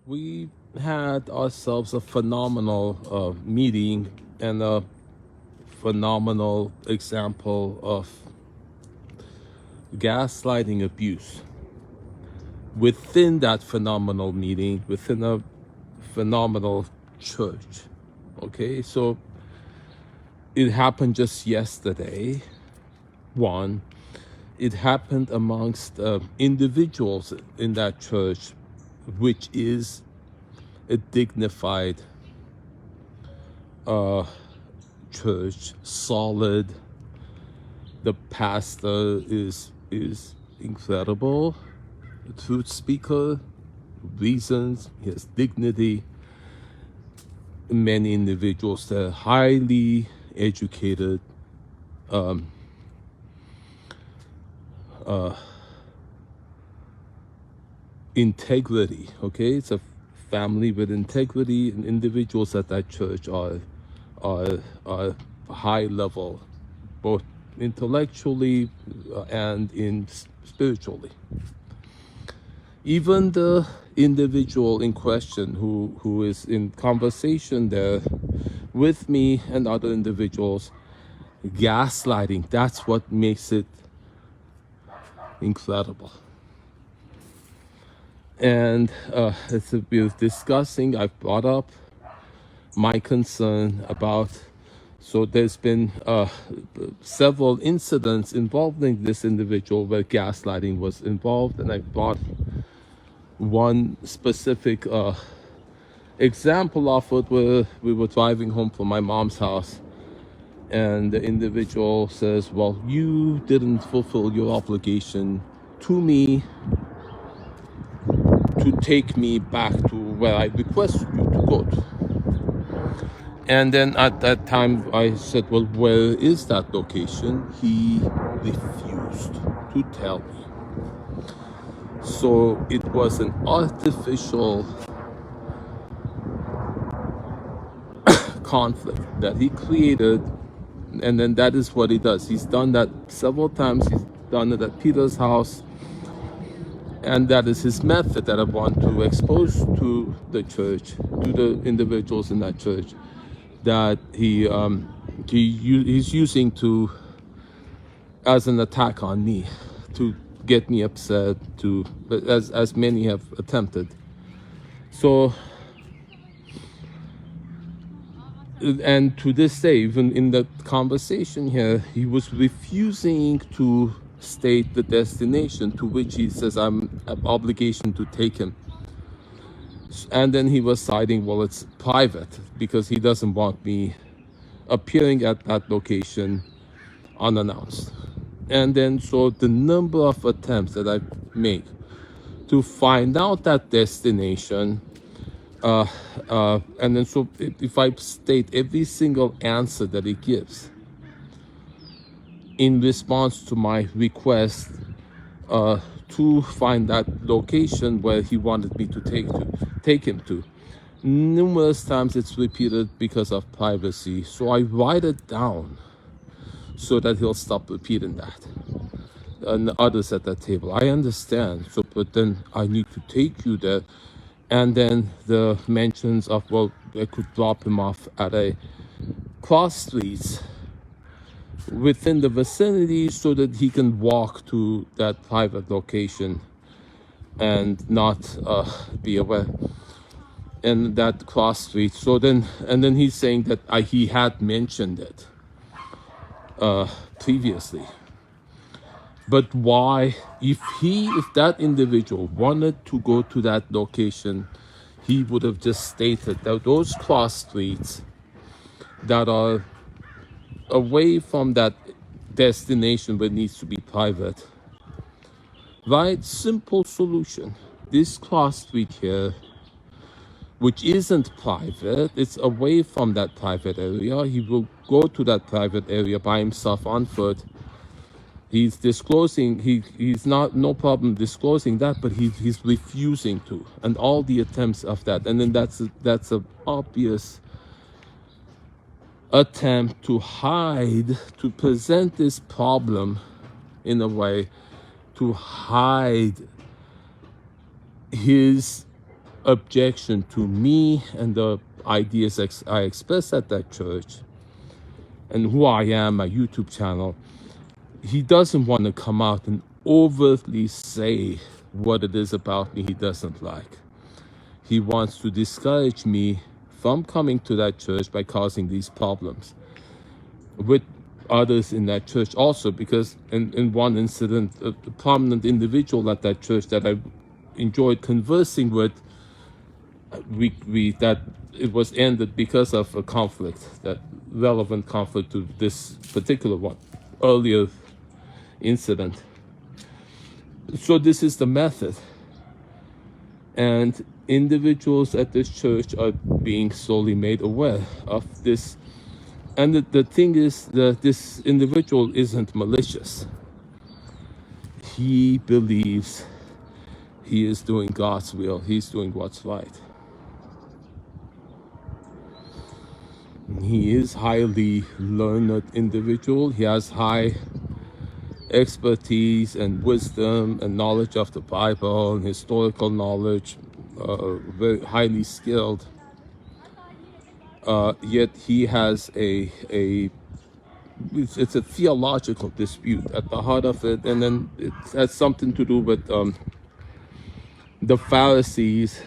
We had ourselves a phenomenal meeting and a phenomenal example of gaslighting abuse within that phenomenal meeting, within a phenomenal church. Okay, so it happened just yesterday. One, it happened amongst individuals in that church, which is a dignified church, solid. The pastor is incredible, a truth speaker, reasons, he has dignity. Many individuals that are highly educated, integrity. Okay, it's a family with integrity, and individuals at that church are high level, both intellectually and spiritually. Even the individual in question who is in conversation there with me and other individuals, gaslighting, that's what makes it incredible. And as we were discussing, I've brought up my concern about, so there's been several incidents involving this individual where gaslighting was involved, and I brought one specific example of it where we were driving home from my mom's house, and the individual says, well, you didn't fulfill your obligation to me to take me back to where I requested you to go to. And then at that time I said, well, where is that location? He refused to tell me. So it was an artificial conflict that he created, and then that is what he does. He's done that several times. He's done it at Peter's house, and that is his method that I want to expose to the church, to the individuals in that church, that he's using to as an attack on me, to get me upset, to as many have attempted. So, and to this day, even in the conversation here, he was refusing to state the destination to which he says I'm an obligation to take him. And then he was citing, well, it's private because he doesn't want me appearing at that location unannounced. And then so the number of attempts that I make to find out that destination, and then so if I state every single answer that he gives in response to my request to find that location where he wanted me to take him to, numerous times it's repeated because of privacy. So I write it down so that he'll stop repeating that. And others at that table, I understand. So, but then I need to take you there. And then the mentions of, well, I could drop him off at a cross streets within the vicinity so that he can walk to that private location and not be aware. And that cross street. So then, and then he's saying that he had mentioned it previously. But why, if that individual wanted to go to that location, he would have just stated that those cross streets that are away from that destination where it needs to be private, right? Simple solution. This cross street here, which isn't private, it's away from that private area. He will go to that private area by himself on foot. He's disclosing, he's no problem disclosing that, but he's refusing to, and all the attempts of that. And then that's an obvious attempt to hide, to present this problem in a way to hide his objection to me and the ideas I express at that church and who I am, my YouTube channel, he doesn't want to come out and overtly say what it is about me he doesn't like. He wants to discourage me from coming to that church by causing these problems with others in that church also, because in one incident, a prominent individual at that church that I enjoyed conversing with, that it was ended because of a conflict, that relevant conflict to this particular one, earlier incident. So this is the method. And individuals at this church are being slowly made aware of this. And the thing is that this individual isn't malicious. He believes he is doing God's will. He's doing what's right. He is highly learned individual. He has high expertise and wisdom and knowledge of the Bible and historical knowledge, very highly skilled. Yet he has it's a theological dispute at the heart of it, and then it has something to do with the Pharisees.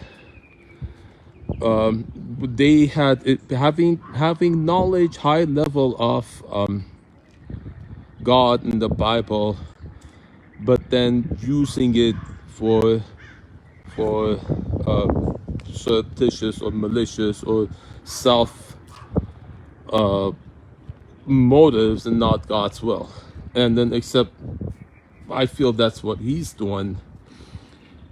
They had having knowledge, high level of God in the Bible, but then using it for surreptitious or malicious or self motives and not God's will. And then except I feel that's what he's doing.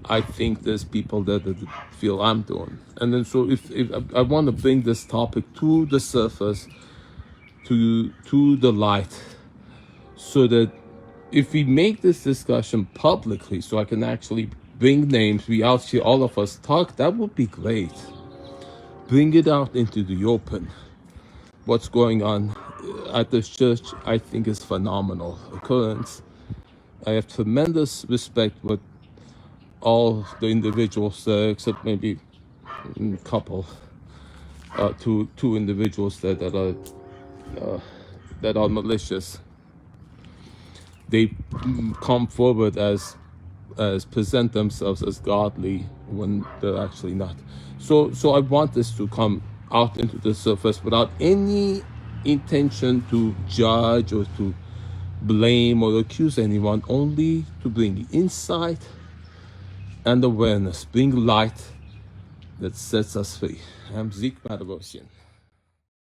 I think there's people that feel I'm doing. And then so if I want to bring this topic to the surface, to the light, so that if we make this discussion publicly, so I can actually bring names, we actually all of us talk, that would be great. Bring it out into the open. What's going on at this church, I think, is phenomenal occurrence. I have tremendous respect with all the individuals there, except maybe a couple, two individuals that are malicious. They come forward as present themselves as godly when they're actually not. So I want this to come out into the surface without any intention to judge or to blame or accuse anyone, only to bring insight and awareness, bring light that sets us free. I'm Zeke Madavosian.